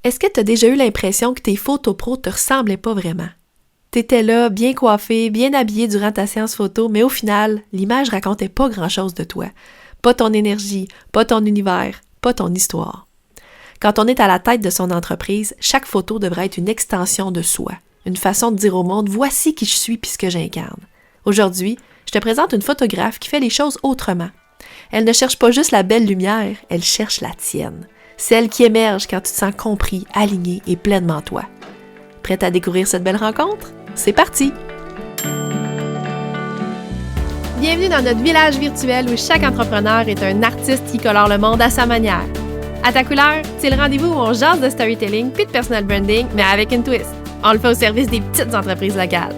Est-ce que tu as déjà eu l'impression que tes photos pro te ressemblaient pas vraiment? T'étais là, bien coiffé, bien habillé durant ta séance photo, mais au final, l'image racontait pas grand-chose de toi. Pas ton énergie, pas ton univers, pas ton histoire. Quand on est à la tête de son entreprise, chaque photo devrait être une extension de soi, une façon de dire au monde « Voici qui je suis puis ce que j'incarne ». Aujourd'hui, je te présente une photographe qui fait les choses autrement. Elle ne cherche pas juste la belle lumière, elle cherche la tienne. Celle qui émerge quand tu te sens compris, aligné et pleinement toi. Prête à découvrir cette belle rencontre? C'est parti! Bienvenue dans notre village virtuel où chaque entrepreneur est un artiste qui colore le monde à sa manière. À ta couleur, c'est le rendez-vous où on jase de storytelling puis de personal branding, mais avec une twist. On le fait au service des petites entreprises locales.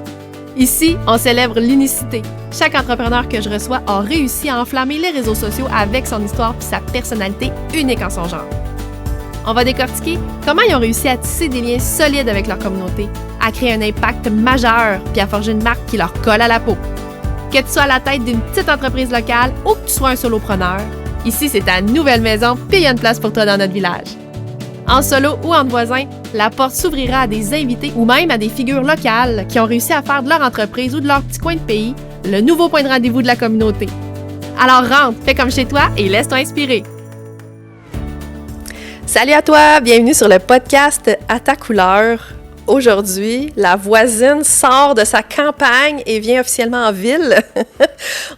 Ici, on célèbre l'unicité. Chaque entrepreneur que je reçois a réussi à enflammer les réseaux sociaux avec son histoire puis sa personnalité unique en son genre. On va décortiquer comment ils ont réussi à tisser des liens solides avec leur communauté, à créer un impact majeur puis à forger une marque qui leur colle à la peau. Que tu sois à la tête d'une petite entreprise locale ou que tu sois un solopreneur, ici c'est ta nouvelle maison puis il y a une place pour toi dans notre village. En solo ou entre voisins, la porte s'ouvrira à des invités ou même à des figures locales qui ont réussi à faire de leur entreprise ou de leur petit coin de pays le nouveau point de rendez-vous de la communauté. Alors rentre, fais comme chez toi et laisse-toi inspirer. Salut à toi, bienvenue sur le podcast À ta couleur. Aujourd'hui, la voisine sort de sa campagne et vient officiellement en ville.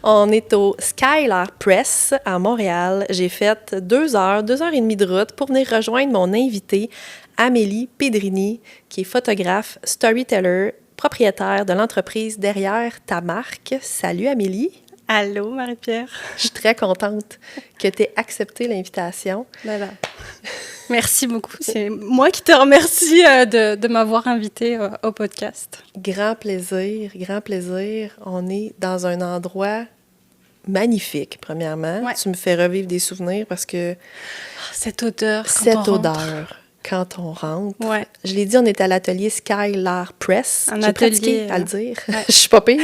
On est au Skylar Press à Montréal. J'ai fait 2 heures et demie de route pour venir rejoindre mon invitée, Amélie Pedrini, qui est photographe, storyteller, propriétaire de l'entreprise derrière ta marque. Salut Amélie! Allô Marie-Pierre! Je suis très contente que tu aies accepté l'invitation. Voilà. Merci beaucoup. C'est moi qui te remercie de m'avoir invitée au podcast. Grand plaisir, grand plaisir. On est dans un endroit magnifique, premièrement. Ouais. Tu me fais revivre des souvenirs parce que... Cette odeur quand on rentre. Ouais. Je l'ai dit, on est à l'atelier Skylar Press. J'ai pratiqué à le dire. Ouais. Je suis pas pire.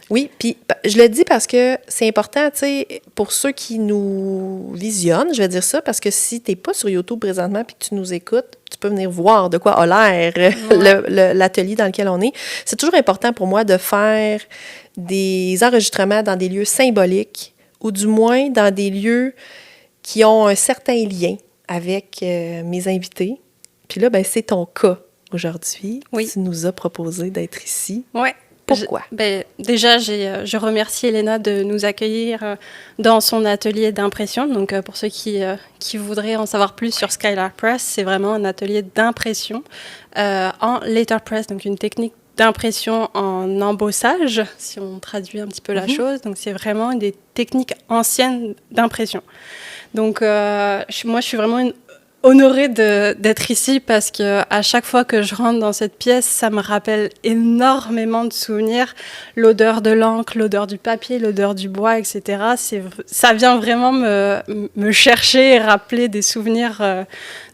Oui, puis je le dis parce que c'est important, tu sais, pour ceux qui nous visionnent, je vais dire ça, parce que si t'es pas sur YouTube présentement puis que tu nous écoutes, tu peux venir voir de quoi a l'air l'atelier dans lequel on est. C'est toujours important pour moi de faire des enregistrements dans des lieux symboliques ou du moins dans des lieux qui ont un certain lien avec mes invités. Puis là, ben c'est ton cas aujourd'hui. Oui. Tu nous as proposé d'être ici. Ouais. Pourquoi? Déjà, je remercie Elena de nous accueillir dans son atelier d'impression. Donc, pour ceux qui voudraient en savoir plus sur Skylar Press, c'est vraiment un atelier d'impression en letterpress, donc une technique d'impression en embossage, si on traduit un petit peu la chose. Donc, c'est vraiment des techniques anciennes d'impression. Donc, moi, je suis vraiment honorée d'être ici parce que à chaque fois que je rentre dans cette pièce, ça me rappelle énormément de souvenirs. L'odeur de l'encre, l'odeur du papier, l'odeur du bois, etc. Ça vient vraiment me chercher et rappeler des souvenirs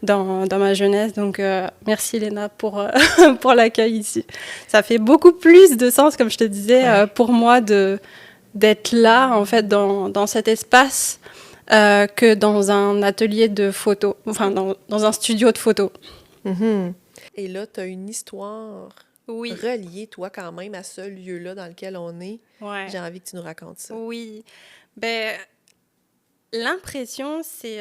dans ma jeunesse. Donc, merci Léna pour l'accueil ici. Ça fait beaucoup plus de sens, comme je te disais, pour moi d'être là, en fait, dans cet espace. Que dans un atelier de photo, enfin dans un studio de photo. Mm-hmm. Et là, tu as une histoire oui. reliée, toi, quand même, à ce lieu-là dans lequel on est. Ouais. J'ai envie que tu nous racontes ça. Oui. L'impression, c'est...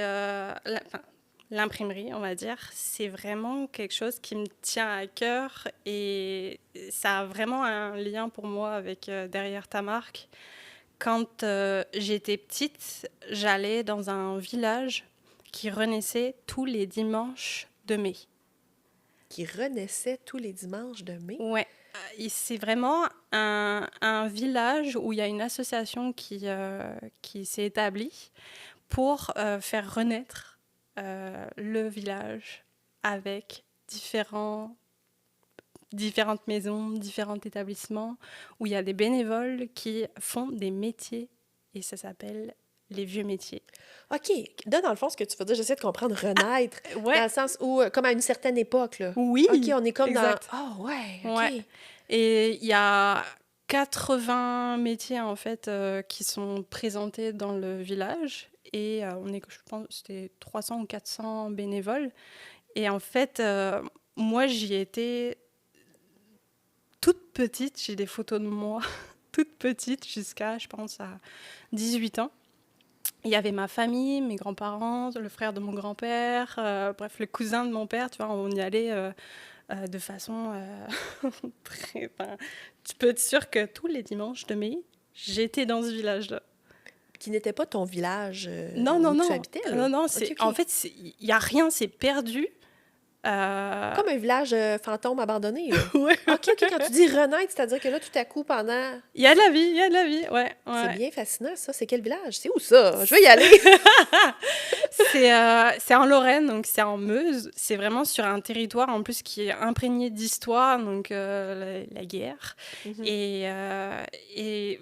l'imprimerie, on va dire, c'est vraiment quelque chose qui me tient à cœur et ça a vraiment un lien pour moi avec derrière ta marque. Quand j'étais petite, j'allais dans un village qui renaissait tous les dimanches de mai. Qui renaissait tous les dimanches de mai? Ouais. C'est vraiment un village où il y a une association qui s'est établie pour faire renaître le village avec différentes maisons, différents établissements, où il y a des bénévoles qui font des métiers, et ça s'appelle les vieux métiers. OK. Là, dans le fond, ce que tu veux dire, j'essaie de comprendre renaître, ouais. dans le sens où, comme à une certaine époque, là. Oui. OK, on est comme exact. dans... Oh, ouais, OK. Ouais. Et il y a 80 métiers, en fait, qui sont présentés dans le village, et je pense, c'était 300 ou 400 bénévoles. Et en fait, moi, j'y étais toute petite. J'ai des photos de moi toute petite jusqu'à, je pense, à 18 ans. Il y avait ma famille, mes grands-parents, le frère de mon grand-père, bref, le cousin de mon père, tu vois, on y allait de façon très... Enfin, tu peux être sûr que tous les dimanches de mai, j'étais dans ce village-là. Qui n'était pas ton village Non, où non, tu non. habitais, là? Non, non, Ok. en fait, il n'y a rien, c'est perdu. Comme un village fantôme abandonné, là. Ouais. OK, quand tu dis renaître, c'est-à-dire que là, tout à coup, pendant... Il y a de la vie, il y a de la vie, ouais. C'est bien fascinant, ça. C'est quel village? C'est où, ça? Je veux y aller! C'est en Lorraine, donc c'est en Meuse. C'est vraiment sur un territoire, en plus, qui est imprégné d'histoire, donc la guerre. Et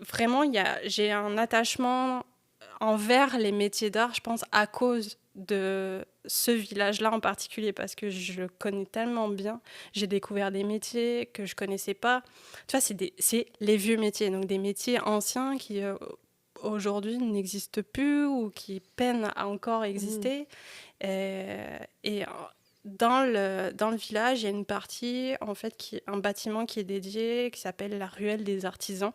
vraiment, j'ai un attachement envers les métiers d'art, je pense, à cause de ce village-là en particulier, parce que je le connais tellement bien. J'ai découvert des métiers que je connaissais pas. Tu vois, c'est les vieux métiers, donc des métiers anciens qui aujourd'hui n'existent plus ou qui peinent à encore exister. Et dans le village, il y a une partie, en fait, un bâtiment qui est dédié, qui s'appelle la ruelle des artisans.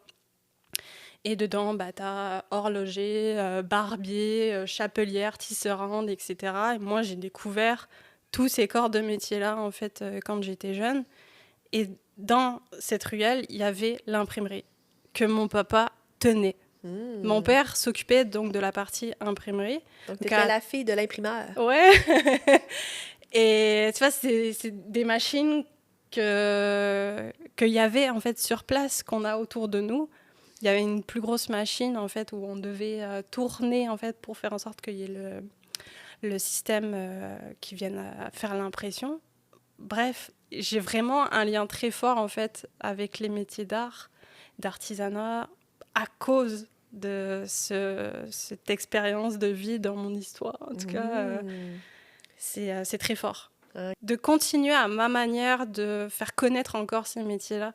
Et dedans, tu as horloger, barbier, chapelière, tisserande, etc. Et moi, j'ai découvert tous ces corps de métier-là, en fait, quand j'étais jeune. Et dans cette ruelle, il y avait l'imprimerie que mon papa tenait. Mon père s'occupait donc de la partie imprimerie. Donc, t'étais la fille de l'imprimeur. Ouais. Et tu vois, c'est des machines qu'il y avait, en fait, sur place, qu'on a autour de nous. Il y avait une plus grosse machine, en fait, où on devait tourner, en fait, pour faire en sorte qu'il y ait le système qui vienne faire l'impression. Bref, j'ai vraiment un lien très fort, en fait, avec les métiers d'art, d'artisanat, à cause de cette expérience de vie dans mon histoire. En tout cas, c'est très fort. De continuer à ma manière de faire connaître encore ces métiers-là,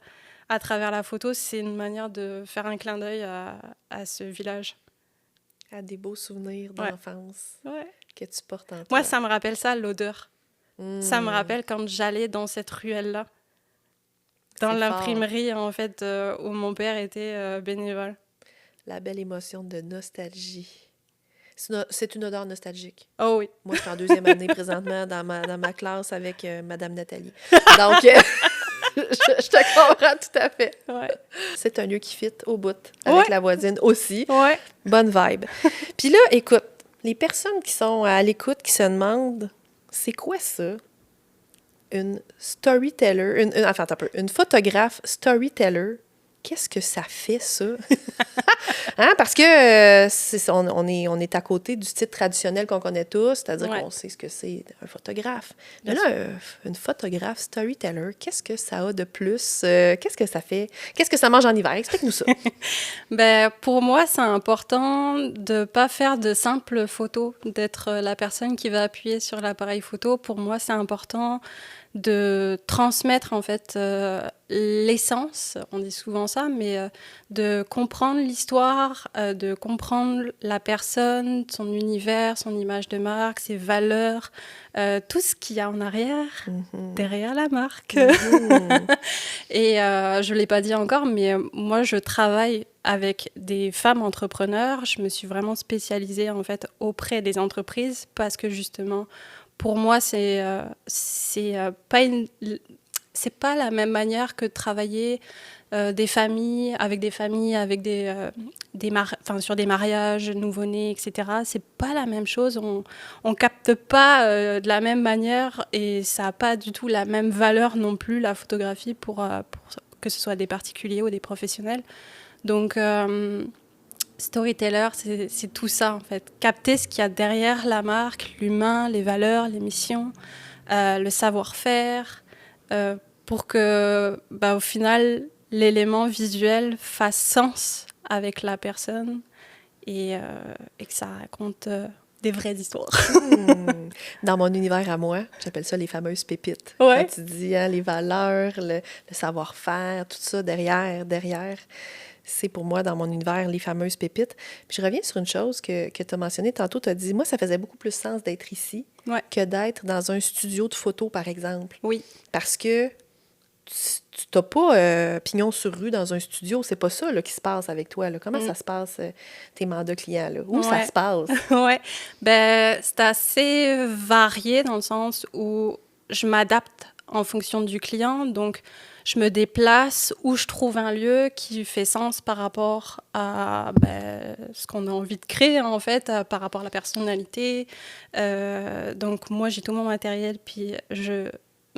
à travers la photo, c'est une manière de faire un clin d'œil à ce village. À des beaux souvenirs d'enfance que tu portes en toi. Moi, ça me rappelle ça, l'odeur. Ça me rappelle quand j'allais dans cette ruelle-là, dans l'imprimerie, en fait, où mon père était bénévole. La belle émotion de nostalgie. C'est une odeur nostalgique. Oh oui. Moi, je suis en 2e année présentement dans ma classe avec Madame Nathalie. Donc... je te comprends tout à fait. Ouais. C'est un lieu qui fit au bout, avec la voisine aussi. Ouais. Bonne vibe. Puis là, écoute, les personnes qui sont à l'écoute, qui se demandent, c'est quoi ça? Une storyteller, enfin, attends un peu, une photographe storyteller, qu'est-ce que ça fait, ça? Hein? Parce que on est à côté du titre traditionnel qu'on connaît tous, c'est-à-dire qu'on sait ce que c'est un photographe. Mais là, une photographe storyteller, qu'est-ce que ça a de plus? Qu'est-ce que ça fait? Qu'est-ce que ça mange en hiver? Explique-nous ça. Pour moi, c'est important de ne pas faire de simples photos, d'être la personne qui va appuyer sur l'appareil photo. Pour moi, c'est important de transmettre, en fait, l'essence, on dit souvent ça, mais de comprendre l'histoire, de comprendre la personne, son univers, son image de marque, ses valeurs, tout ce qu'il y a en arrière, derrière la marque. Et je ne l'ai pas dit encore, mais moi, je travaille avec des femmes entrepreneurs. Je me suis vraiment spécialisée, en fait, auprès des entreprises parce que, justement, pour moi, c'est pas la même manière que de travailler avec des familles, sur des mariages nouveau-nés, etc. C'est pas la même chose. On capte pas de la même manière et ça a pas du tout la même valeur non plus, la photographie, pour que ce soit des particuliers ou des professionnels. Donc, storyteller, c'est tout ça, en fait. Capter ce qu'il y a derrière la marque, l'humain, les valeurs, les missions, le savoir-faire, pour que, au final, l'élément visuel fasse sens avec la personne et que ça raconte des vraies histoires. Dans mon univers à moi, j'appelle ça les fameuses pépites. Ouais. Quand tu dis les valeurs, le savoir-faire, tout ça derrière. c'est pour moi, dans mon univers, les fameuses pépites. Puis je reviens sur une chose que tu as mentionnée tantôt. Tu as dit, moi, ça faisait beaucoup plus sens d'être ici que d'être dans un studio de photo, par exemple. Oui. Parce que tu n'as pas pignon sur rue dans un studio. C'est pas ça là, qui se passe avec toi. Là. Comment ça se passe, tes mandats clients? Là? Où ça se passe? Oui. Ben, c'est assez varié dans le sens où je m'adapte en fonction du client. Donc, je me déplace où je trouve un lieu qui fait sens par rapport à ce qu'on a envie de créer, en fait, par rapport à la personnalité. Donc, moi, j'ai tout mon matériel, puis je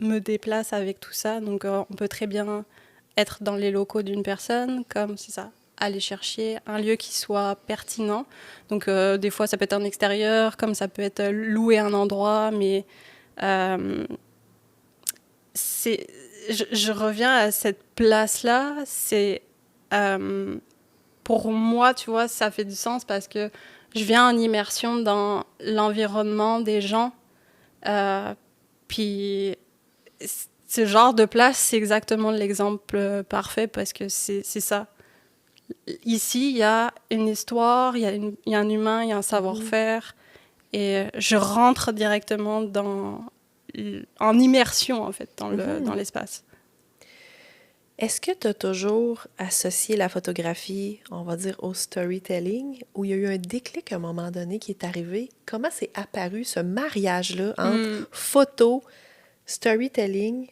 me déplace avec tout ça. Donc, on peut très bien être dans les locaux d'une personne, comme c'est ça, aller chercher un lieu qui soit pertinent. Donc, des fois, ça peut être en extérieur, comme ça peut être louer un endroit, mais je reviens à cette place-là. C'est, pour moi, tu vois, ça fait du sens parce que je viens en immersion dans l'environnement des gens. Puis, ce genre de place, c'est exactement l'exemple parfait parce que c'est ça. Ici, il y a une histoire, il y a un humain, il y a un savoir-faire. Et je rentre directement en immersion, en fait, dans l'espace. Est-ce que tu as toujours associé la photographie, on va dire, au storytelling, ou il y a eu un déclic à un moment donné qui est arrivé? Comment s'est apparu ce mariage-là entre photo, storytelling?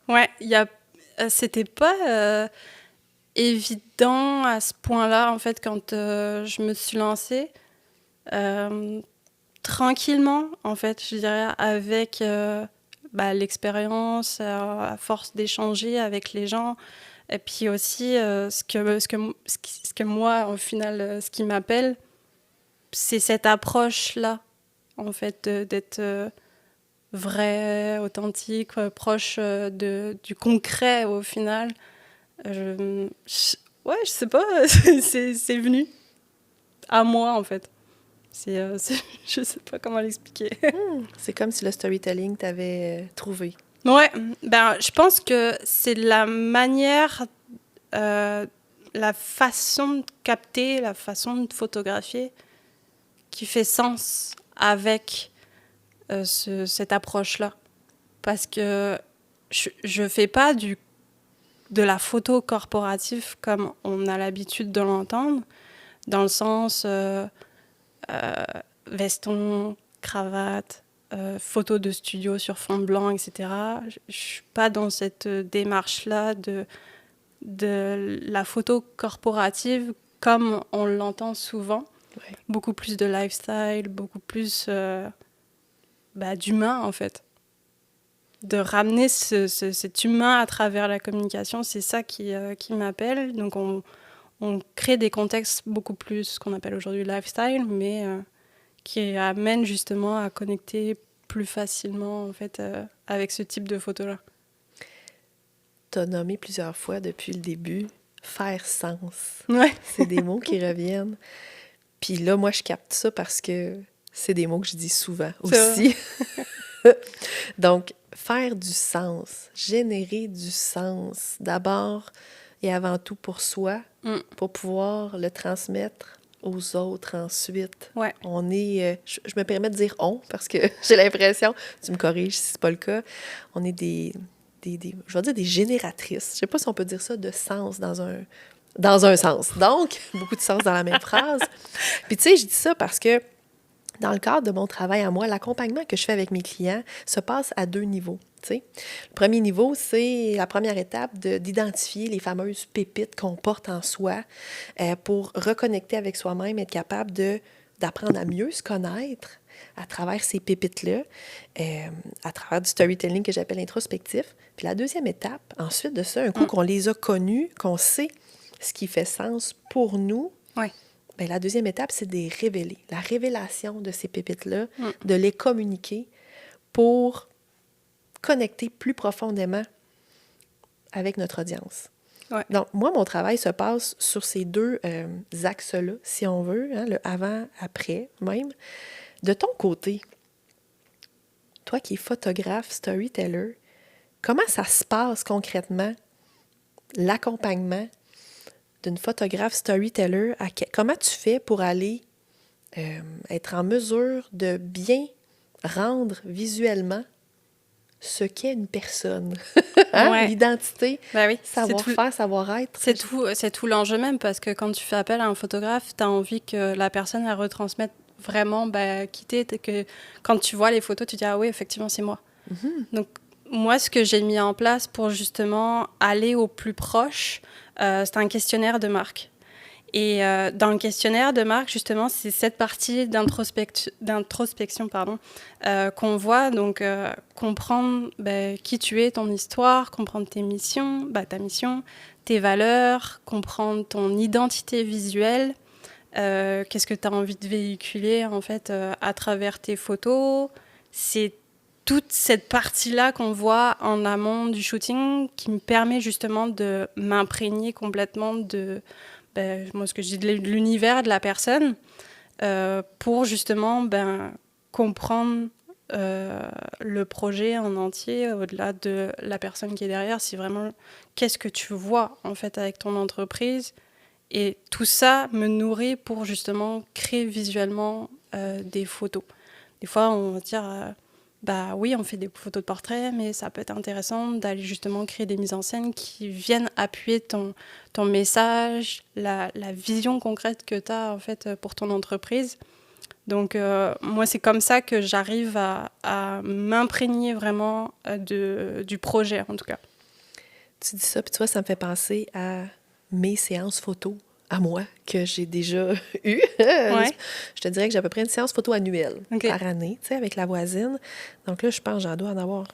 Ouais, c'était pas évident à ce point-là, en fait, quand je me suis lancée. Tranquillement, en fait, je dirais, avec l'expérience, à force d'échanger avec les gens, et puis aussi ce que moi, au final, ce qui m'appelle, c'est cette approche-là, en fait, d'être vrai, authentique, proche du concret, au final. Je sais pas, c'est venu à moi, en fait. Je sais pas comment l'expliquer. C'est comme si le storytelling t'avait trouvé. Ouais, je pense que c'est la manière, la façon de capter, la façon de photographier qui fait sens avec cette approche-là. Parce que je fais pas de la photo corporative comme on a l'habitude de l'entendre, dans le sens veston, cravate, photo de studio sur fond blanc, etc. Je ne suis pas dans cette démarche-là de la photo corporative comme on l'entend souvent. Ouais. Beaucoup plus de lifestyle, beaucoup plus d'humain, en fait. De ramener cet humain à travers la communication, c'est ça qui m'appelle. Donc, on crée des contextes beaucoup plus, ce qu'on appelle aujourd'hui lifestyle, mais qui amènent justement à connecter plus facilement, en fait, avec ce type de photo-là. Tu as nommé plusieurs fois depuis le début « faire sens ». Ouais. C'est des mots qui reviennent. Puis là, moi, je capte ça parce que c'est des mots que je dis souvent aussi. Donc, faire du sens, générer du sens, d'abord et avant tout pour soi, pour pouvoir le transmettre aux autres ensuite. Ouais. On est, je me permets de dire « on » parce que j'ai l'impression, tu me corriges si c'est pas le cas, on est je vais dire des génératrices. Je sais pas si on peut dire ça, de sens dans un sens. Donc, beaucoup de sens dans la même phrase. Puis tu sais, je dis ça parce que dans le cadre de mon travail à moi, l'accompagnement que je fais avec mes clients se passe à 2 niveaux. T'sais. Le premier niveau, c'est la première étape d'identifier les fameuses pépites qu'on porte en soi pour reconnecter avec soi-même, être capable d'apprendre à mieux se connaître à travers ces pépites-là, à travers du storytelling que j'appelle introspectif. Puis la deuxième étape, ensuite de ça, un coup qu'on les a connus, qu'on sait ce qui fait sens pour nous, bien, la deuxième étape, c'est de les révéler. La révélation de ces pépites-là, de les communiquer pour connecter plus profondément avec notre audience. Ouais. Donc, moi, mon travail se passe sur ces 2 axes-là, si on veut, hein, le avant-après même. De ton côté, toi qui es photographe, storyteller, comment ça se passe concrètement, l'accompagnement d'une photographe storyteller, comment tu fais pour aller être en mesure de bien rendre visuellement ce qu'est une personne. Hein? Ouais. L'identité, Bah oui, savoir-faire, savoir-être. c'est tout l'enjeu même, parce que quand tu fais appel à un photographe, tu as envie que la personne elle retransmette vraiment qui t'es, que quand tu vois les photos, tu dis ah oui, effectivement, c'est moi. Donc moi, ce que j'ai mis en place pour justement aller au plus proche, c'est un questionnaire de marque. Et dans le questionnaire de marque, justement, c'est cette partie d'introspection qu'on voit. Donc, comprendre qui tu es, ton histoire, comprendre ta mission, tes valeurs, comprendre ton identité visuelle, qu'est-ce que tu as envie de véhiculer, en fait, à travers tes photos. C'est toute cette partie-là qu'on voit en amont du shooting qui me permet justement de m'imprégner complètement moi, ce que je dis, de l'univers de la personne, pour justement comprendre le projet en entier, au-delà de la personne qui est derrière. C'est vraiment qu'est-ce que tu vois en fait avec ton entreprise. Et tout ça me nourrit pour justement créer visuellement des photos. Des fois, on va dire... oui, on fait des photos de portrait, mais ça peut être intéressant d'aller justement créer des mises en scène qui viennent appuyer ton message, la vision concrète que tu as en fait pour ton entreprise. Donc, moi, c'est comme ça que j'arrive à m'imprégner vraiment du projet, en tout cas. Tu dis ça, puis tu vois, ça me fait penser à mes séances photos à moi, que j'ai déjà eues. Ouais. Je te dirais que j'ai à peu près une séance photo annuelle par année, tu sais, avec la voisine. Donc là, je pense que j'en dois en avoir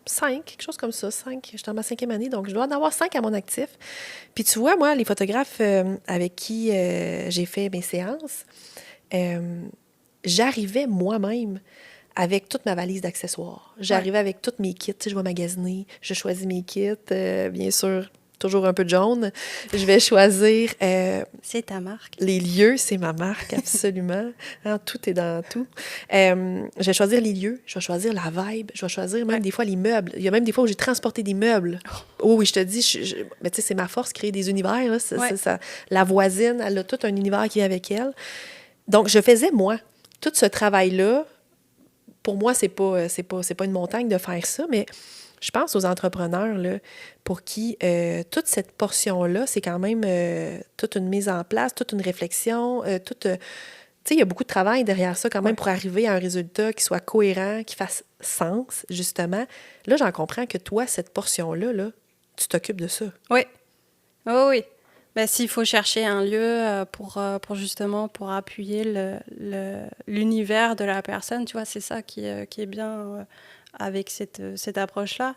5, quelque chose comme ça, 5. Je suis dans ma 5e année, donc je dois en avoir 5 à mon actif. Puis tu vois, moi, les photographes avec qui j'ai fait mes séances, j'arrivais moi-même avec toute ma valise d'accessoires. J'arrivais avec tous mes kits. Tu sais, je vais magasiner, je choisis mes kits, bien sûr, toujours un peu jaune. Je vais choisir... c'est ta marque. Les lieux, c'est ma marque, absolument. Hein, tout est dans tout. Je vais choisir les lieux, je vais choisir la vibe, je vais choisir même des fois les meubles. Il y a même des fois où j'ai transporté des meubles. Oh oui, je te dis, mais tu sais, c'est ma force, créer des univers. Là, la voisine, elle a tout un univers qui est avec elle. Donc, je faisais, moi, tout ce travail-là. Pour moi, c'est pas une montagne de faire ça, mais je pense aux entrepreneurs là, pour qui toute cette portion-là, c'est quand même toute une mise en place, toute une réflexion, tu sais, il y a beaucoup de travail derrière ça quand même pour arriver à un résultat qui soit cohérent, qui fasse sens, justement. Là, j'en comprends que toi, cette portion-là, là, tu t'occupes de ça. Oui. Oh, oui. S'il faut chercher un lieu pour justement pour appuyer l'univers de la personne, tu vois, c'est ça qui est bien avec cette approche-là.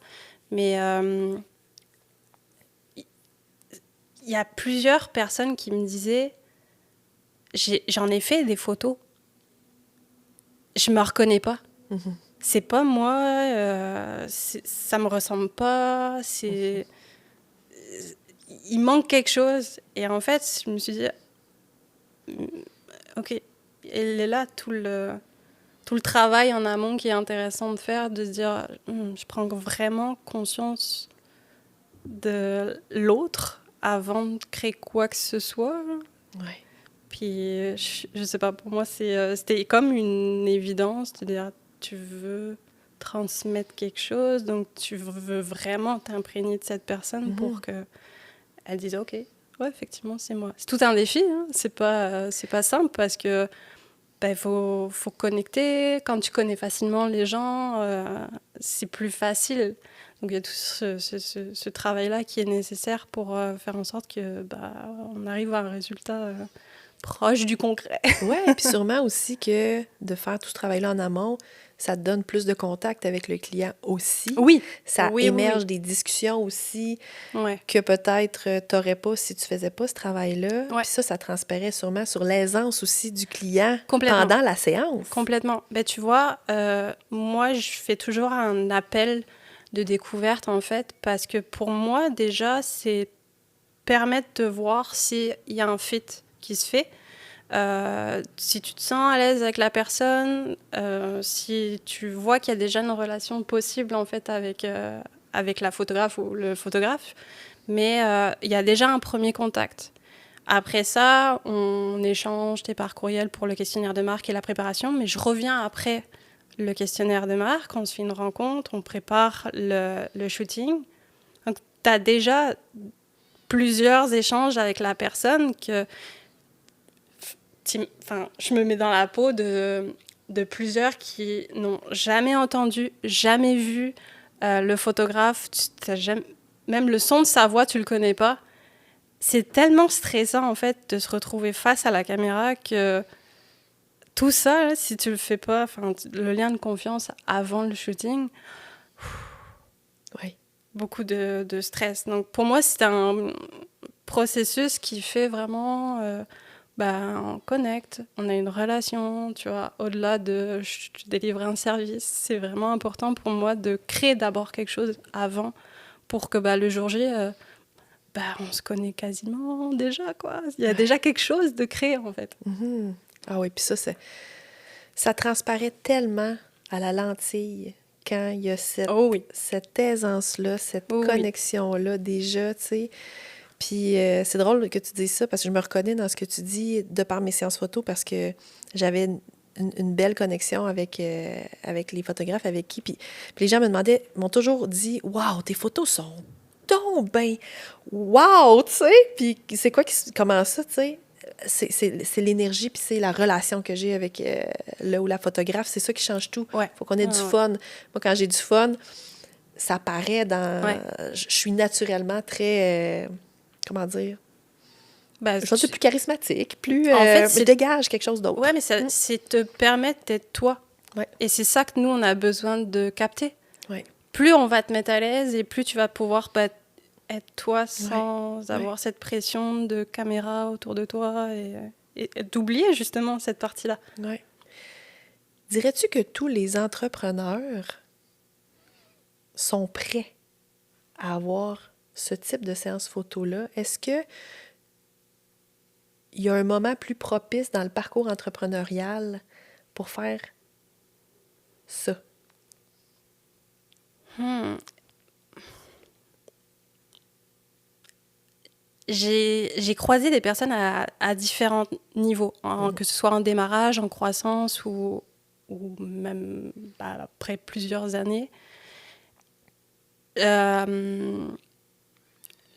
Mais il y a plusieurs personnes qui me disaient j'en ai fait des photos, je me reconnais pas. Mm-hmm. C'est pas moi, ça me ressemble pas, c'est... Il manque quelque chose. Et en fait, je me suis dit, OK, elle est là, tout le travail en amont qui est intéressant de faire, de se dire, je prends vraiment conscience de l'autre avant de créer quoi que ce soit. Ouais. Puis, je sais pas, pour moi, c'était comme une évidence de dire, tu veux transmettre quelque chose, donc tu veux vraiment t'imprégner de cette personne pour que elle disait OK, ouais, effectivement, c'est moi. C'est tout un défi, hein. C'est pas simple parce que faut connecter. Quand tu connais facilement les gens, c'est plus facile. Donc il y a tout ce travail-là qui est nécessaire pour faire en sorte que on arrive à un résultat proche du concret. Oui, et puis sûrement aussi que de faire tout ce travail-là en amont, ça te donne plus de contact avec le client aussi. Oui. Ça émerge des discussions aussi que peut-être tu n'aurais pas si tu ne faisais pas ce travail-là. Ouais. Puis ça transparaît sûrement sur l'aisance aussi du client pendant la séance. Complètement. Tu vois, moi, je fais toujours un appel de découverte, en fait, parce que pour moi, déjà, c'est permettre de voir s'il y a un fit qui se fait. Si tu te sens à l'aise avec la personne, si tu vois qu'il y a déjà une relation possible en fait avec la photographe ou le photographe, mais il y a déjà un premier contact. Après ça, on échange par courriel pour le questionnaire de marque et la préparation, mais je reviens après le questionnaire de marque, on se fait une rencontre, on prépare le shooting. Donc, tu as déjà plusieurs échanges avec la personne que... je me mets dans la peau de plusieurs qui n'ont jamais entendu, jamais vu le photographe, même le son de sa voix, tu le connais pas. C'est tellement stressant, en fait, de se retrouver face à la caméra que tout ça, là, si tu le fais pas, le lien de confiance avant le shooting, Oui. beaucoup de stress. Donc, pour moi, c'est un processus qui fait vraiment... on connecte, on a une relation, tu vois, au-delà de je délivre un service. C'est vraiment important pour moi de créer d'abord quelque chose avant pour que le jour J, on se connaît quasiment déjà, quoi. Il y a déjà quelque chose de créé, en fait. Mm-hmm. Ah oui, puis ça transparaît tellement à la lentille quand il y a cette aisance-là, cette connexion-là déjà, tu sais. Puis c'est drôle que tu dises ça parce que je me reconnais dans ce que tu dis de par mes séances photo parce que j'avais une belle connexion avec les photographes avec qui. Puis les gens m'ont toujours dit « Wow, tes photos sont donc ben wow! » Tu sais? Puis c'est quoi comment ça, tu sais? C'est l'énergie puis c'est la relation que j'ai avec le ou la photographe. C'est ça qui change tout. Ouais. Faut qu'on ait du fun. Moi, quand j'ai du fun, ça paraît dans... Ouais. Je suis naturellement très... comment dire? Je suis plus charismatique, plus... en fait, je dégage quelque chose d'autre. Oui, mais c'est te permettre d'être toi. Ouais. Et c'est ça que nous, on a besoin de capter. Ouais. Plus on va te mettre à l'aise et plus tu vas pouvoir être toi sans avoir cette pression de caméra autour de toi et d'oublier justement cette partie-là. Ouais. Dirais-tu que tous les entrepreneurs sont prêts à avoir ce type de séance photo-là? Est-ce que il y a un moment plus propice dans le parcours entrepreneurial pour faire ça? J'ai croisé des personnes à différents niveaux, que ce soit en démarrage, en croissance ou même après plusieurs années.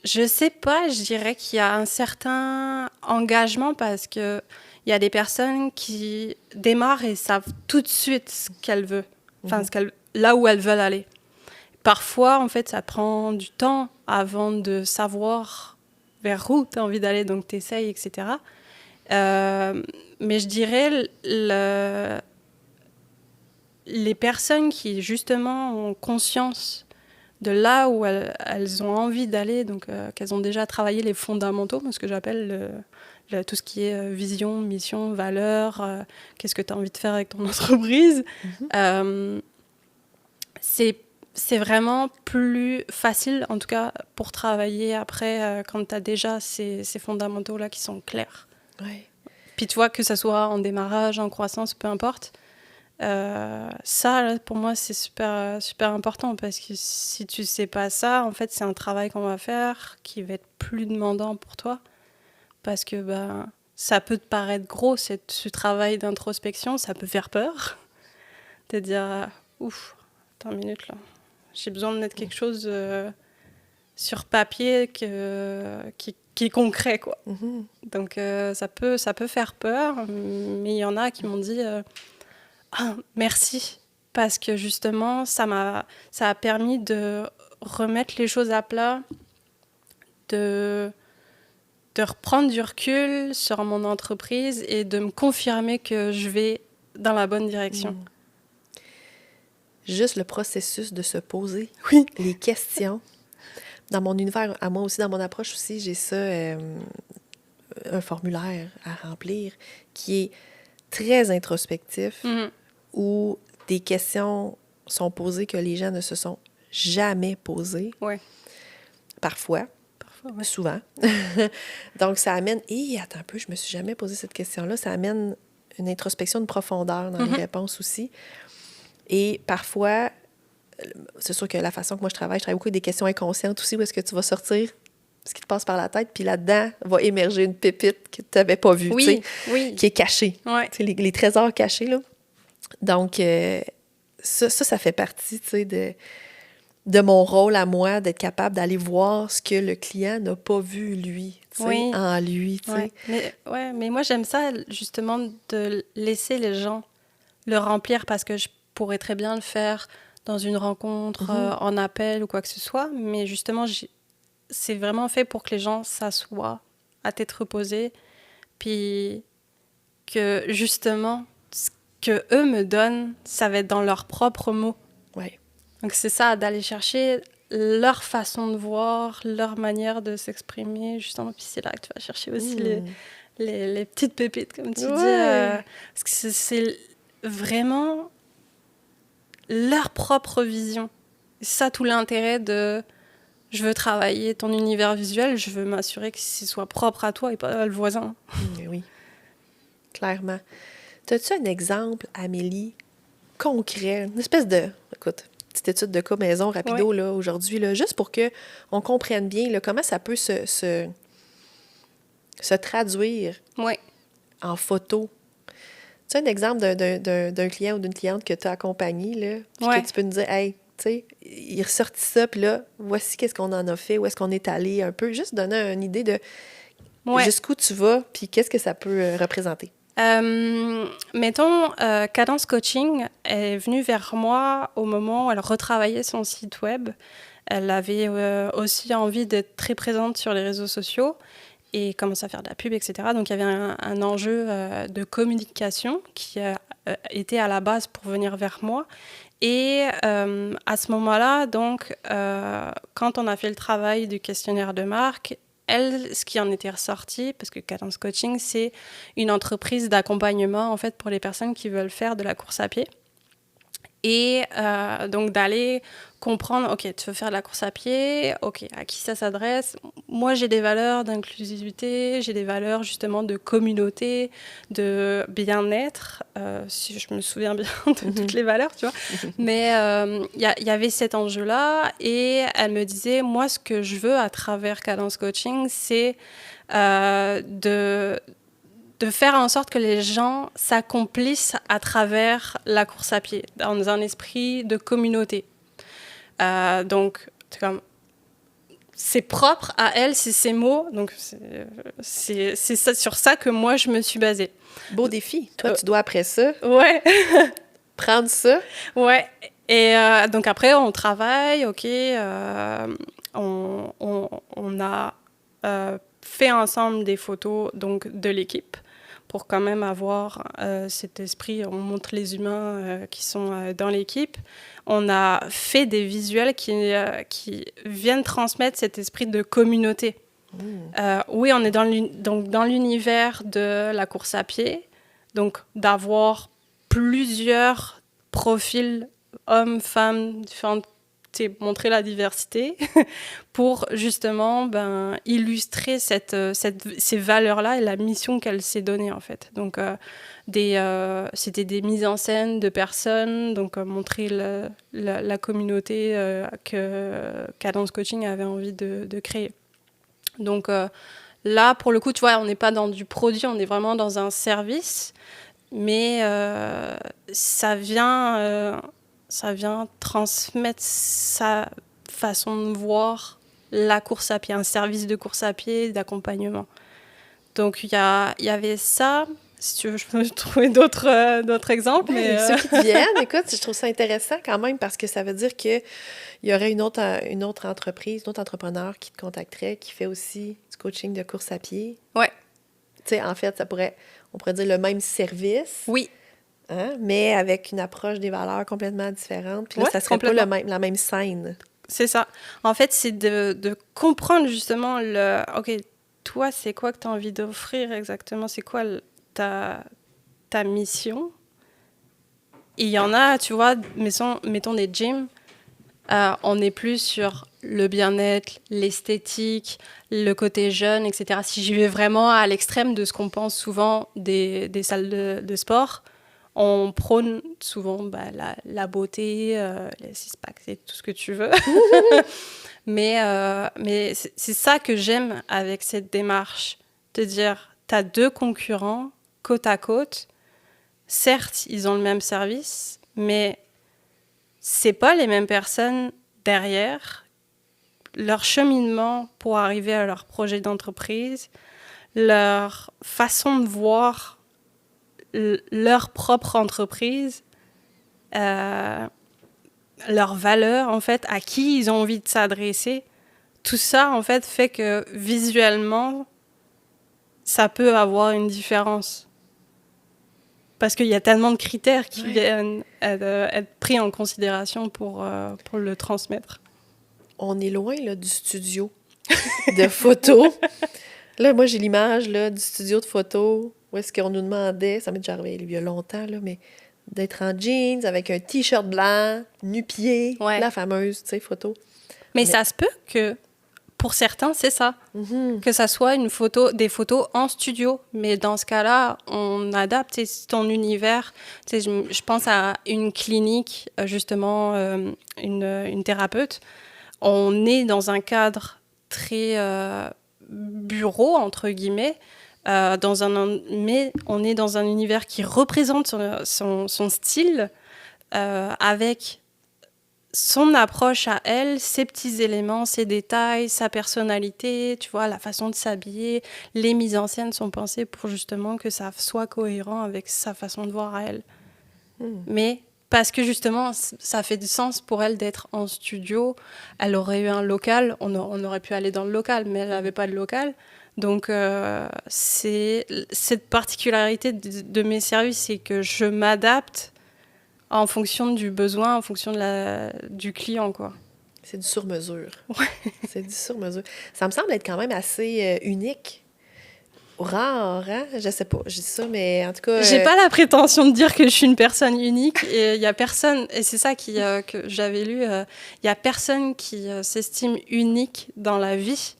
Je sais pas, je dirais qu'il y a un certain engagement parce que il y a des personnes qui démarrent et savent tout de suite ce qu'elles veulent, là où elles veulent aller. Parfois, en fait, ça prend du temps avant de savoir vers où tu as envie d'aller, donc tu essayes, etc. Mais je dirais les personnes qui, justement, ont conscience de là où elles ont envie d'aller, donc qu'elles ont déjà travaillé les fondamentaux, ce que j'appelle tout ce qui est vision, mission, valeur, qu'est-ce que tu as envie de faire avec ton entreprise. C'est vraiment plus facile, en tout cas, pour travailler après, quand tu as déjà ces fondamentaux-là qui sont clairs. Ouais. Puis tu vois, que ça soit en démarrage, en croissance, peu importe, ça, là, pour moi, c'est super, super important parce que si tu sais pas ça, en fait, c'est un travail qu'on va faire qui va être plus demandant pour toi parce que ça peut te paraître gros, ce travail d'introspection, ça peut faire peur. Te dire, ouf, attends une minute là. J'ai besoin de mettre quelque chose sur papier qui est concret, quoi. Mm-hmm. Donc, ça peut faire peur, mais il y en a qui m'ont dit merci, parce que justement, ça a permis de remettre les choses à plat, de reprendre du recul sur mon entreprise et de me confirmer que je vais dans la bonne direction. Juste le processus de se poser les questions. Dans mon univers, à moi aussi, dans mon approche aussi, j'ai ça, un formulaire à remplir qui est très introspectif, où des questions sont posées que les gens ne se sont jamais posées. Ouais. Parfois, ouais. Souvent. Donc, ça amène... attends un peu, je me suis jamais posé cette question-là. Ça amène une introspection de profondeur dans les réponses aussi. Et parfois, c'est sûr que la façon que moi je travaille beaucoup avec des questions inconscientes aussi, où est-ce que tu vas sortir ce qui te passe par la tête, puis là-dedans va émerger une pépite que tu n'avais pas vue, tu sais, qui est cachée. Ouais. Tu sais, les trésors cachés, là. Donc, ça fait partie, tu sais, de mon rôle à moi, d'être capable d'aller voir ce que le client n'a pas vu, lui, tu sais, en lui, tu sais. Mais moi, j'aime ça, justement, de laisser les gens le remplir, parce que je pourrais très bien le faire dans une rencontre, en appel ou quoi que ce soit, mais justement, c'est vraiment fait pour que les gens s'assoient à tête reposée, puis que, justement, ce que eux me donnent, ça va être dans leurs propres mots. Ouais. Donc c'est ça, d'aller chercher leur façon de voir, leur manière de s'exprimer, justement. Puis c'est là que tu vas chercher aussi les petites pépites, comme tu dis. Parce que c'est vraiment leur propre vision. C'est ça tout l'intérêt de... Je veux travailler ton univers visuel, je veux m'assurer que ce soit propre à toi et pas le voisin. Oui, clairement. As-tu un exemple, Amélie, concret, une espèce de... Écoute, petite étude de cas maison rapido, là, aujourd'hui, là, juste pour qu'on comprenne bien là, comment ça peut se traduire en photo. Tu as un exemple d'un client ou d'une cliente que tu as accompagné, là, puis que tu peux nous dire, hey, tu sais, il ressortit ça, puis là, voici qu'est-ce qu'on en a fait, où est-ce qu'on est allé un peu, juste donner une idée de jusqu'où tu vas, puis qu'est-ce que ça peut représenter. Mettons, Cadence Coaching est venue vers moi au moment où elle retravaillait son site web. Elle avait aussi envie d'être très présente sur les réseaux sociaux et commencer à faire de la pub, etc. Donc, il y avait un enjeu de communication qui était à la base pour venir vers moi. Et à ce moment-là, donc, quand on a fait le travail du questionnaire de marque, elle, ce qui en était ressorti, parce que Cadence Coaching, c'est une entreprise d'accompagnement, en fait, pour les personnes qui veulent faire de la course à pied. Et donc, d'aller comprendre, OK, tu veux faire de la course à pied, OK, à qui ça s'adresse? Moi, j'ai des valeurs d'inclusivité, j'ai des valeurs, justement, de communauté, de bien-être, si je me souviens bien de toutes les valeurs, tu vois. Mais il y avait cet enjeu-là, et elle me disait, moi, ce que je veux à travers Cadence Coaching, c'est de faire en sorte que les gens s'accomplissent à travers la course à pied, dans un esprit de communauté. Donc, c'est propre à elle, c'est ses mots, donc c'est ça, sur ça que moi, je me suis basée. Beau défi. Toi, tu dois, après ça, prendre ça. Ouais. Et donc, après, on travaille, OK, on a fait ensemble des photos donc, de l'équipe, pour quand même avoir cet esprit, on montre les humains qui sont dans l'équipe. On a fait des visuels qui viennent transmettre cet esprit de communauté. Oui, on est dans l'univers de la course à pied, donc d'avoir plusieurs profils, hommes, femmes, différentes, montrer la diversité pour justement illustrer ces valeurs-là et la mission qu'elle s'est donnée en fait. Donc c'était des mises en scène de personnes, donc montrer la communauté que Cadence Coaching avait envie de créer. Donc là, pour le coup, tu vois, on n'est pas dans du produit, on est vraiment dans un service, mais ça vient transmettre sa façon de voir la course à pied, un service de course à pied, d'accompagnement. Donc, il y avait ça. Si tu veux, je peux trouver d'autres exemples. Mais ceux qui te viennent, écoute, je trouve ça intéressant quand même parce que ça veut dire qu'il y aurait une autre entreprise, un autre entrepreneur qui te contacterait, qui fait aussi du coaching de course à pied. Ouais. Tu sais, en fait, on pourrait dire le même service. Oui. Hein, mais avec une approche des valeurs complètement différente. Puis là, ça serait pas la même scène. C'est ça. En fait, c'est de comprendre justement OK, toi, c'est quoi que tu as envie d'offrir exactement? C'est quoi ta mission? Et il y en a, tu vois, mettons des gyms, on est plus sur le bien-être, l'esthétique, le côté jeune, etc. Si j'y vais vraiment à l'extrême de ce qu'on pense souvent des salles de sport, on prône souvent la beauté, les six-packs, c'est tout ce que tu veux. Mais c'est ça que j'aime avec cette démarche, de dire, tu as 2 concurrents côte à côte. Certes, ils ont le même service, mais c'est pas les mêmes personnes derrière. Leur cheminement pour arriver à leur projet d'entreprise, leur façon de voir leur propre entreprise, leurs valeurs, en fait, à qui ils ont envie de s'adresser. Tout ça, en fait que visuellement, ça peut avoir une différence. Parce qu'il y a tellement de critères qui viennent être pris en considération pour le transmettre. On est loin là, du studio de photos. Là, moi, j'ai l'image là, du studio de photos où est-ce qu'on nous demandait, ça m'est déjà arrivé il y a longtemps, là, mais d'être en jeans avec un T-shirt blanc, nu-pied, la fameuse photo. Mais ça se peut que, pour certains, c'est ça. Mm-hmm. Que ça soit des photos en studio. Mais dans ce cas-là, on adapte ton univers. Je pense à une clinique, justement, une thérapeute. On est dans un cadre très bureau, entre guillemets, mais on est dans un univers qui représente son style, avec son approche à elle, ses petits éléments, ses détails, sa personnalité, tu vois, la façon de s'habiller. Les mises en scène sont pensées pour justement que ça soit cohérent avec sa façon de voir à elle. Mais parce que justement, ça fait du sens pour elle d'être en studio. Elle aurait eu un local, on aurait pu aller dans le local, mais elle n'avait pas de local. Donc, c'est cette particularité de mes services, c'est que je m'adapte en fonction du besoin, en fonction du client, quoi. C'est du sur-mesure. Ouais. C'est du sur-mesure. Ça me semble être quand même assez unique. Rare, hein? Je sais pas, je dis ça, mais en tout cas... J'ai pas la prétention de dire que je suis une personne unique, et il y a personne, et c'est ça que j'avais lu, il y a personne qui s'estime unique dans la vie,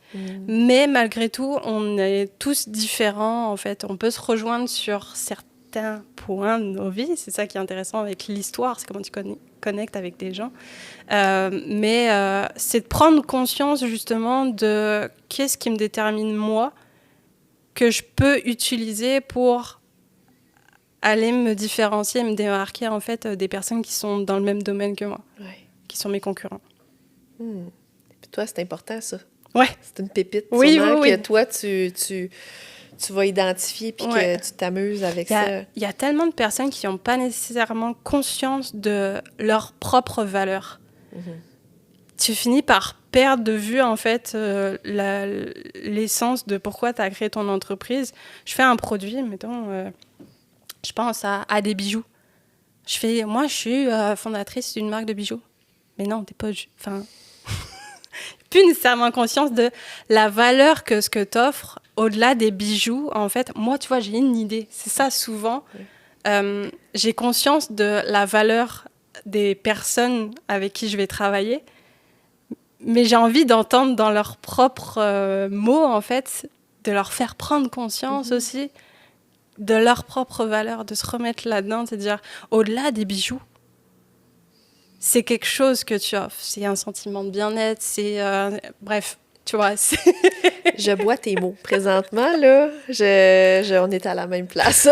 mais malgré tout, on est tous différents, en fait. On peut se rejoindre sur certains points de nos vies, c'est ça qui est intéressant avec l'histoire, c'est comment tu connectes avec des gens, mais c'est de prendre conscience, justement, de qu'est-ce qui me détermine, moi, que je peux utiliser pour aller me différencier, me démarquer, en fait, des personnes qui sont dans le même domaine que moi, qui sont mes concurrents. Puis toi, c'est important, ça. Ouais. C'est une pépite, oui, que toi, tu vas identifier puis que tu t'amuses avec ça. Il y a tellement de personnes qui n'ont pas nécessairement conscience de leurs propres valeurs. Tu finis par perdre de vue, en fait, l'essence de pourquoi tu as créé ton entreprise. Je fais un produit, mettons, je pense à des bijoux. Moi, je suis fondatrice d'une marque de bijoux. Mais non, t'es pas... plus nécessairement conscience de la valeur que ce que t'offres au-delà des bijoux. En fait, moi, tu vois, j'ai une idée. C'est ça, souvent. J'ai conscience de la valeur des personnes avec qui je vais travailler. Mais j'ai envie d'entendre dans leurs propres mots, en fait, de leur faire prendre conscience aussi de leurs propres valeurs, de se remettre là-dedans, de dire, au-delà des bijoux, c'est quelque chose que tu offres. C'est un sentiment de bien-être, c'est... bref, tu vois, c'est... Je bois tes mots. Présentement, là, on est à la même place.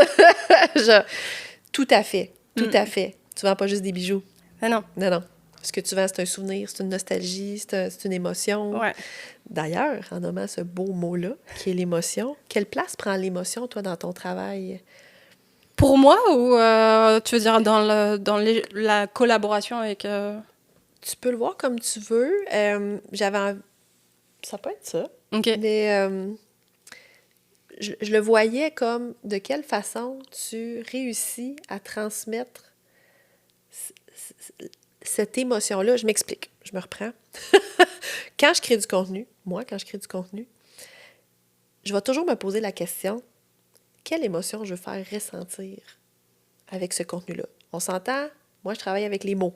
Tout à fait, tout à fait. Tu vends pas juste des bijoux. Ah non. Non. Ce que tu vends, c'est un souvenir, c'est une nostalgie, c'est une émotion. Ouais. D'ailleurs, en nommant ce beau mot-là, qui est l'émotion, quelle place prend l'émotion, toi, dans ton travail? Pour moi, ou tu veux dire dans la collaboration avec... Tu peux le voir comme tu veux. Ça peut être ça. OK. Mais je le voyais comme de quelle façon tu réussis à transmettre cette émotion-là. Je m'explique, je me reprends. Quand je crée du contenu, je vais toujours me poser la question, quelle émotion je veux faire ressentir avec ce contenu-là? On s'entend? Moi, je travaille avec les mots.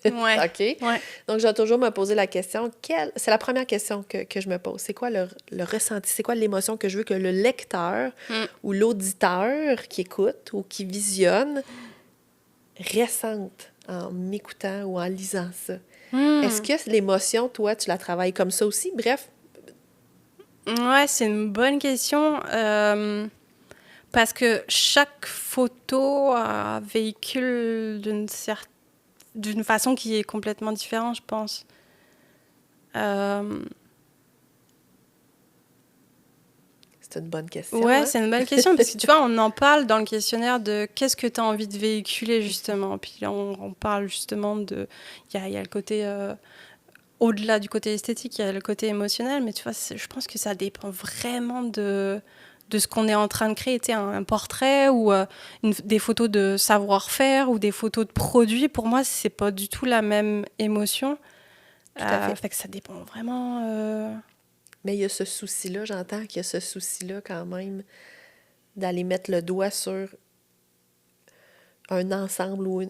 Ouais. OK? Ouais. Donc, je vais toujours me poser la question, c'est la première question que je me pose. C'est quoi le ressenti? C'est quoi l'émotion que je veux que le lecteur ou l'auditeur qui écoute ou qui visionne ressente en m'écoutant ou en lisant ça? Est-ce que l'émotion, toi, tu la travailles comme ça aussi? Bref. Ouais, c'est une bonne question. Parce que chaque photo véhicule d'une façon qui est complètement différente, je pense. C'est une bonne question. Ouais, hein? c'est une bonne question parce que tu vois, on en parle dans le questionnaire de qu'est-ce que tu as envie de véhiculer justement. Puis là, on parle justement de. Il y a le côté. Au-delà du côté esthétique, il y a le côté émotionnel, mais tu vois, je pense que ça dépend vraiment de ce qu'on est en train de créer. Tu sais, un portrait ou des photos de savoir-faire ou des photos de produits, pour moi, c'est pas du tout la même émotion. Tout à fait. Fait que ça dépend vraiment. Mais il y a ce souci-là, j'entends qu'il y a ce souci-là quand même d'aller mettre le doigt sur un ensemble ou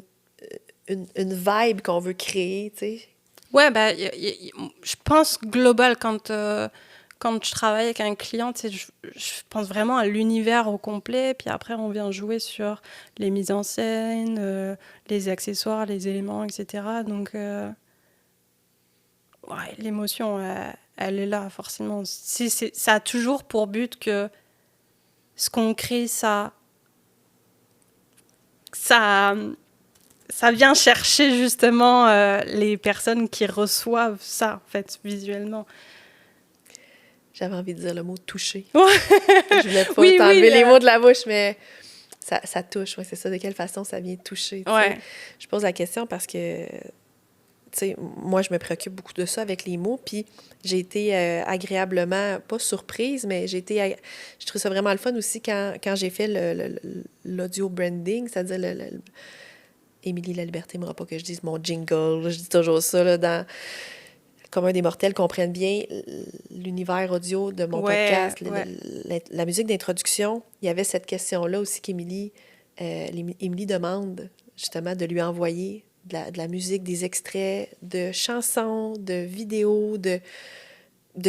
une vibe qu'on veut créer, tu sais. Ouais, je pense global quand je travaille avec un client, tu sais, je pense vraiment à l'univers au complet, puis après on vient jouer sur les mises en scène, les accessoires, les éléments, etc. Donc, ouais, l'émotion, elle est là forcément. Ça a toujours pour but que ce qu'on crée, ça vient chercher justement les personnes qui reçoivent ça, en fait, visuellement. J'avais envie de dire le mot « toucher ». Ouais. Je voulais pas t'enlever les mots de la bouche, mais ça touche. Ouais, c'est ça. De quelle façon ça vient toucher? Ouais. Je pose la question parce que, tu sais, moi, je me préoccupe beaucoup de ça avec les mots. Puis j'ai été agréablement, pas surprise, mais je trouve ça vraiment le fun aussi quand j'ai fait l'audio branding, c'est-à-dire Émilie Laliberté n'aimera pas que je dise mon jingle. Je dis toujours ça, là, dans commun des mortels comprennent bien l'univers audio de mon podcast, la musique d'introduction. Il y avait cette question-là aussi qu'Émilie demande justement de lui envoyer de la musique, des extraits de chansons, de vidéos, de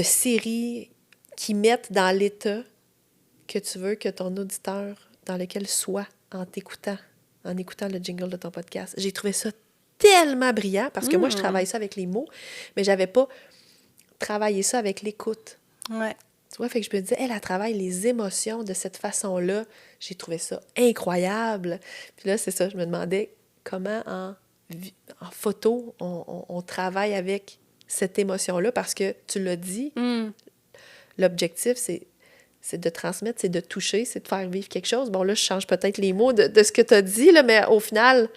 séries qui mettent dans l'état que tu veux que ton auditeur dans lequel soit en t'écoutant, en écoutant le jingle de ton podcast. J'ai trouvé ça tellement brillant, parce que moi, je travaille ça avec les mots, mais j'avais pas travaillé ça avec l'écoute. Ouais. Tu vois, fait que je me disais, elle travaille les émotions de cette façon-là. J'ai trouvé ça incroyable. Puis là, c'est ça, je me demandais comment en photo, on travaille avec cette émotion-là, parce que tu l'as dit, l'objectif, c'est de transmettre, c'est de toucher, c'est de faire vivre quelque chose. Bon, là, je change peut-être les mots de ce que tu as dit, là, mais au final...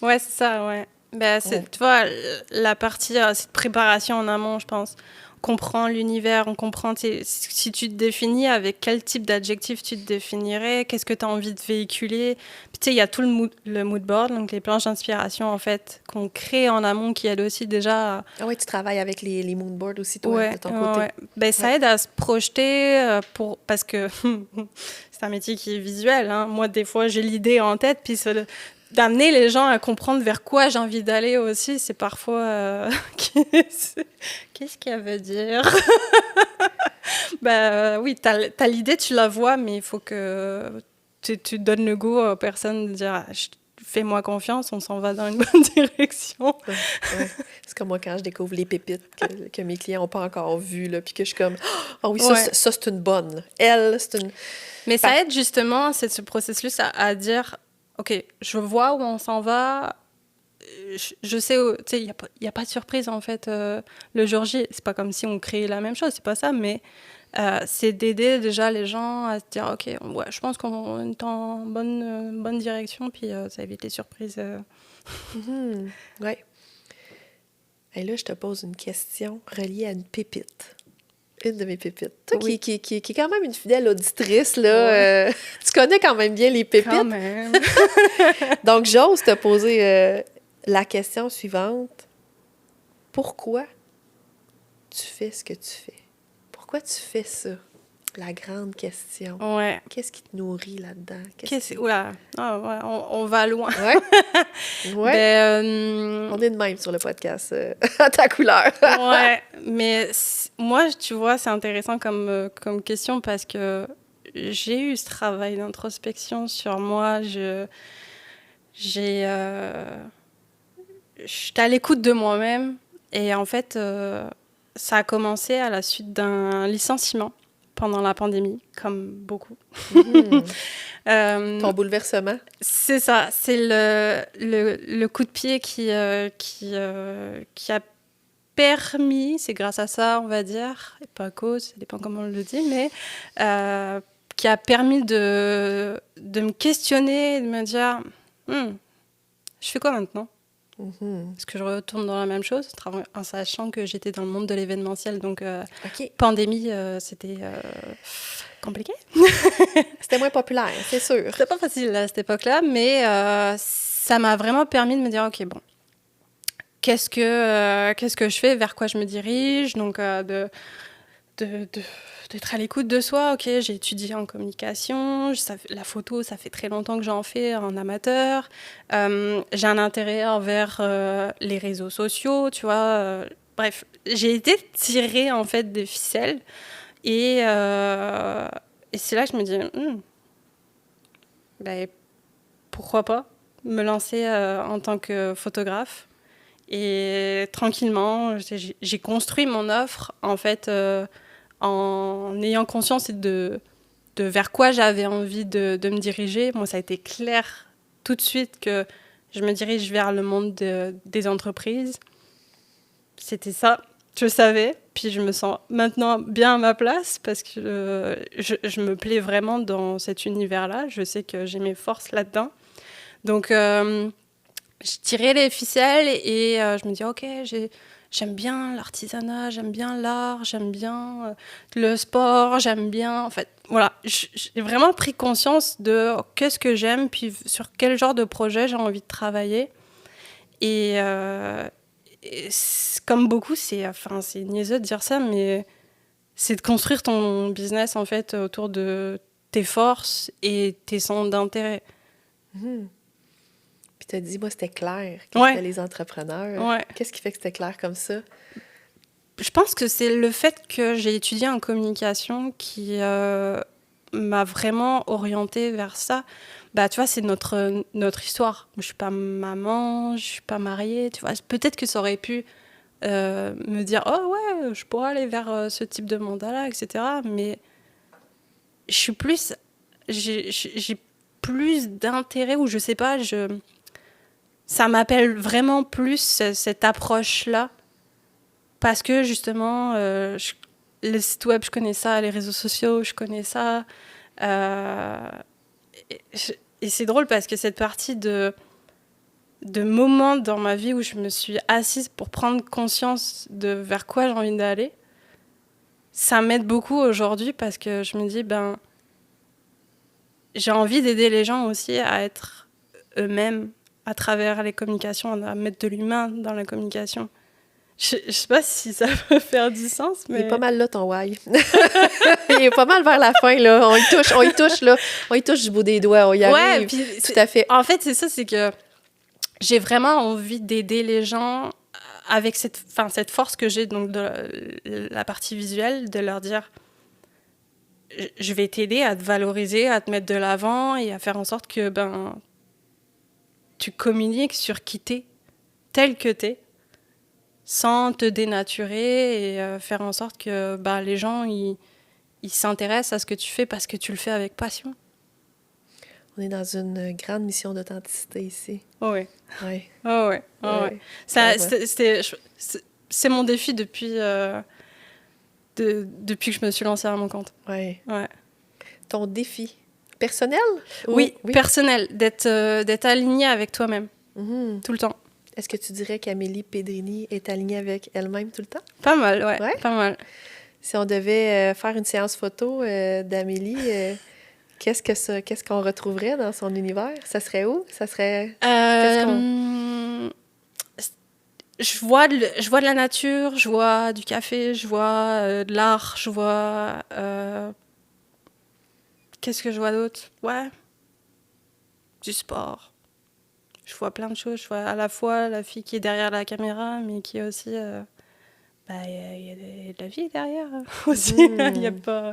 Ouais, c'est ça, ouais. Tu vois, la partie, cette préparation en amont, je pense. On comprend l'univers, on comprend si tu te définis, avec quel type d'adjectif tu te définirais, qu'est-ce que tu as envie de véhiculer. Puis tu sais, il y a tout le mood board, donc les planches d'inspiration, en fait, qu'on crée en amont, qui aident aussi déjà à... Ah oui, tu travailles avec les mood boards aussi, toi, de ton côté. Ouais. Ça aide à se projeter, parce que c'est un métier qui est visuel. Hein. Moi, des fois, j'ai l'idée en tête, puis d'amener les gens à comprendre vers quoi j'ai envie d'aller aussi, c'est parfois... Qu'est-ce qu'elle veut dire? Oui, t'as l'idée, tu la vois, mais il faut que tu donnes le goût aux personnes de dire fais-moi confiance, on s'en va dans une bonne direction. Ouais. C'est comme moi quand je découvre les pépites que mes clients n'ont pas encore vues, là, puis que je suis comme « Ah oui, ça, c'est une bonne. Elle, c'est une... » Mais ça aide justement, c'est ce processus à dire... OK, je vois où on s'en va. Je sais, tu sais, il n'y a pas de surprise, en fait, le jour J. C'est pas comme si on créait la même chose, c'est pas ça, mais c'est d'aider déjà les gens à se dire, OK, ouais, je pense qu'on est en bonne direction, puis ça évite les surprises. Oui. Et là, je te pose une question reliée à une pépite. Une de mes pépites. Toi, qui est quand même une fidèle auditrice, là, tu connais quand même bien les pépites. Quand même. Donc, j'ose te poser la question suivante. Pourquoi tu fais ce que tu fais? Pourquoi tu fais ça? La grande question. Ouais. Qu'est-ce qui te nourrit là-dedans? Oula, on va loin. Ouais. On est de même sur le podcast à ta couleur. Ouais, mais moi, tu vois, c'est intéressant comme question parce que j'ai eu ce travail d'introspection sur moi. J'étais à l'écoute de moi-même Et en fait, ça a commencé à la suite d'un licenciement pendant la pandémie, comme beaucoup. Ton bouleversement. C'est ça, c'est le coup de pied qui a permis, c'est grâce à ça, on va dire, et pas à cause, ça dépend comment on le dit, mais qui a permis de me questionner, de me dire, je fais quoi maintenant ? Est-ce que je retourne dans la même chose, en sachant que j'étais dans le monde de l'événementiel, donc pandémie, c'était compliqué. C'était moins populaire, c'est sûr. C'était pas facile à cette époque-là, mais ça m'a vraiment permis de me dire, ok, bon, qu'est-ce que je fais, vers quoi je me dirige, donc d'être à l'écoute de soi. Ok, j'ai étudié en communication, la photo, ça fait très longtemps que j'en fais en amateur. J'ai un intérêt envers les réseaux sociaux, tu vois. Bref, j'ai été tirée en fait des ficelles et c'est là que je me dis, ben, pourquoi pas me lancer en tant que photographe. Et tranquillement, j'ai construit mon offre en fait en ayant conscience de vers quoi j'avais envie de me diriger. Moi, ça a été clair tout de suite que je me dirige vers le monde des entreprises. C'était ça, je savais. Puis je me sens maintenant bien à ma place parce que je me plais vraiment dans cet univers-là. Je sais que j'ai mes forces là-dedans. Donc, je tirais les ficelles et je me dis, ok, j'aime bien l'artisanat, j'aime bien l'art, j'aime bien le sport, j'aime bien... En fait, voilà, j'ai vraiment pris conscience de qu'est-ce que j'aime, puis sur quel genre de projet j'ai envie de travailler. Et comme beaucoup, c'est niaiseux de dire ça, mais c'est de construire ton business, en fait, autour de tes forces et tes centres d'intérêt. Puis tu as dit, moi, c'était clair que c'était les entrepreneurs. Ouais. Qu'est-ce qui fait que c'était clair comme ça? Je pense que c'est le fait que j'ai étudié en communication qui m'a vraiment orientée vers ça. Bah, tu vois, c'est notre histoire. Je ne suis pas maman, je ne suis pas mariée. Tu vois. Peut-être que ça aurait pu me dire « Oh ouais, je pourrais aller vers ce type de mandat-là, etc. » Mais je suis plus... J'ai plus d'intérêt, ou je ne sais pas, ça m'appelle vraiment plus cette approche-là. Parce que justement, les sites web, je connais ça, les réseaux sociaux, je connais ça. Et c'est drôle parce que cette partie de moments dans ma vie où je me suis assise pour prendre conscience de vers quoi j'ai envie d'aller, ça m'aide beaucoup aujourd'hui parce que je me dis, j'ai envie d'aider les gens aussi à être eux-mêmes à travers les communications, à mettre de l'humain dans la communication. Je sais pas si ça peut faire du sens, mais... Il est pas mal là, ton why. Il est pas mal vers la fin, là. On y touche, là. On y touche du bout des doigts, on y arrive. Puis tout à fait. En fait, c'est ça, c'est que j'ai vraiment envie d'aider les gens avec cette force que j'ai, donc de la partie visuelle, de leur dire je vais t'aider à te valoriser, à te mettre de l'avant et à faire en sorte que tu communiques sur qui t'es, tel que t'es, sans te dénaturer et faire en sorte que les gens ils s'intéressent à ce que tu fais parce que tu le fais avec passion. On est dans une grande mission d'authenticité ici. Oh oui. Oui. Oh oui. Oh oui. C'est mon défi depuis que je me suis lancée à mon compte. Oui. Ouais. Ton défi personnel? Oui, personnel, d'être alignée avec toi-même, tout le temps. Est-ce que tu dirais qu'Amélie Pedrini est alignée avec elle-même tout le temps? Pas mal, ouais. Pas mal. Si on devait faire une séance photo d'Amélie, qu'est-ce qu'on retrouverait dans son univers? Ça serait où? Ça serait... Je vois de la nature, je vois du café, je vois de l'art, je vois... Qu'est-ce que je vois d'autre? Ouais. Du sport. Je vois plein de choses. Je vois à la fois la fille qui est derrière la caméra, mais qui est aussi... il y a de la vie derrière aussi. Il n'y a pas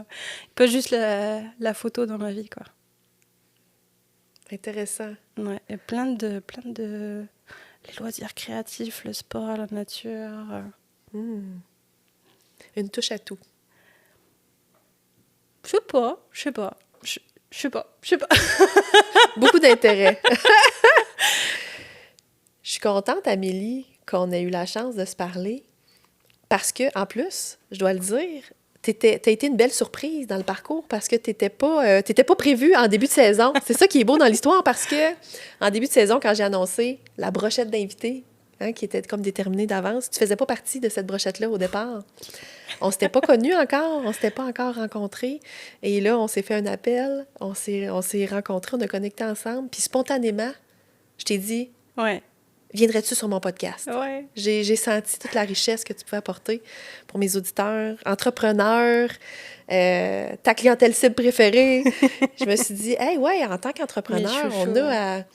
juste la photo dans ma vie, quoi. Intéressant. Ouais, il y a plein de... les loisirs créatifs, le sport, la nature. Une touche à tout. Je sais pas. Beaucoup d'intérêt. Je suis contente, Amélie, qu'on ait eu la chance de se parler parce que, en plus, je dois le dire, t'as été une belle surprise dans le parcours parce que t'étais pas prévue en début de saison. C'est ça qui est beau dans l'histoire parce que, en début de saison, quand j'ai annoncé la brochette d'invités, qui était comme déterminée d'avance, tu faisais pas partie de cette brochette-là au départ. On s'était pas connus encore, on s'était pas encore rencontrés. Et là, on s'est fait un appel, on s'est rencontrés, on a connecté ensemble. Puis spontanément, je t'ai dit, viendrais-tu sur mon podcast? Ouais. J'ai senti toute la richesse que tu pouvais apporter pour mes auditeurs, entrepreneurs, ta clientèle cible préférée. Je me suis dit, en tant qu'entrepreneur, on a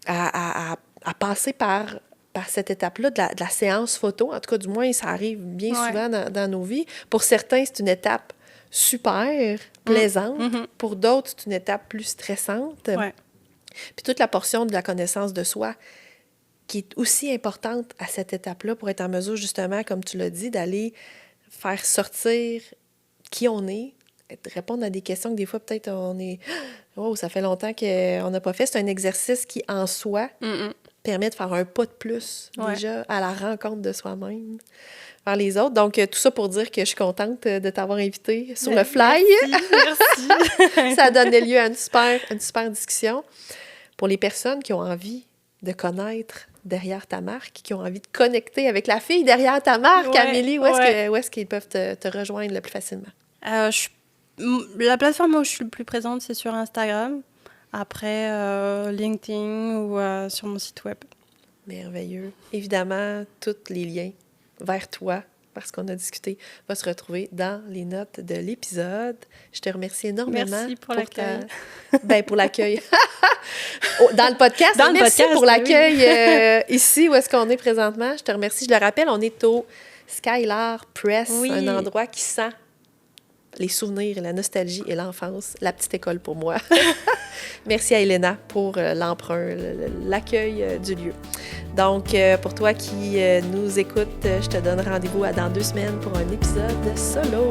à passer par cette étape-là de la séance photo. En tout cas, du moins, ça arrive bien souvent dans nos vies. Pour certains, c'est une étape super plaisante. Pour d'autres, c'est une étape plus stressante. Ouais. Puis toute la portion de la connaissance de soi qui est aussi importante à cette étape-là pour être en mesure, justement, comme tu l'as dit, d'aller faire sortir qui on est, répondre à des questions que des fois, peut-être, on est... Oh, ça fait longtemps qu'on n'a pas fait. C'est un exercice qui, en soi, permet de faire un pas de plus, déjà, à la rencontre de soi-même vers les autres. Donc, tout ça pour dire que je suis contente de t'avoir invité sur le fly. Merci. Ça a donné lieu à une super discussion. Pour les personnes qui ont envie de connaître derrière ta marque, qui ont envie de connecter avec la fille derrière ta marque, Amélie, où est-ce qu'ils peuvent te rejoindre le plus facilement? La plateforme où je suis le plus présente, c'est sur Instagram. Après, LinkedIn ou sur mon site web. Merveilleux. Évidemment, tous les liens vers toi, parce qu'on a discuté, vont se retrouver dans les notes de l'épisode. Je te remercie énormément. Merci pour l'accueil. Pour l'accueil. Dans le podcast. Merci pour l'accueil ici, où est-ce qu'on est présentement. Je te remercie. Je le rappelle, on est au Skylar Press, un endroit qui sent les souvenirs, la nostalgie et l'enfance, la petite école pour moi. Merci à Elena pour l'emprunt, l'accueil du lieu. Donc, pour toi qui nous écoutes, je te donne rendez-vous dans 2 semaines pour un épisode solo.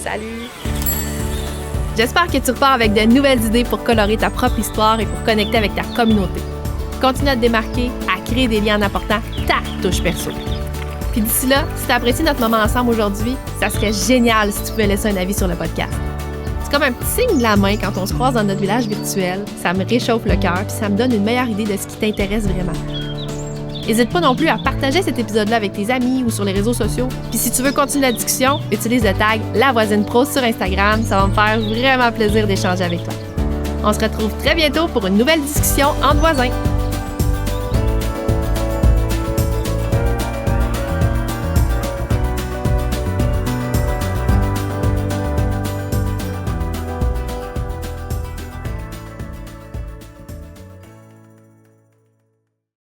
Salut! J'espère que tu repars avec de nouvelles idées pour colorer ta propre histoire et pour connecter avec ta communauté. Continue à te démarquer, à créer des liens en apportant ta touche perso. Puis d'ici là, si tu as apprécié notre moment ensemble aujourd'hui, ça serait génial si tu pouvais laisser un avis sur le podcast. C'est comme un petit signe de la main quand on se croise dans notre village virtuel. Ça me réchauffe le cœur puis ça me donne une meilleure idée de ce qui t'intéresse vraiment. N'hésite pas non plus à partager cet épisode-là avec tes amis ou sur les réseaux sociaux. Puis si tu veux continuer la discussion, utilise le tag La Voisine Pro sur Instagram. Ça va me faire vraiment plaisir d'échanger avec toi. On se retrouve très bientôt pour une nouvelle discussion entre voisins.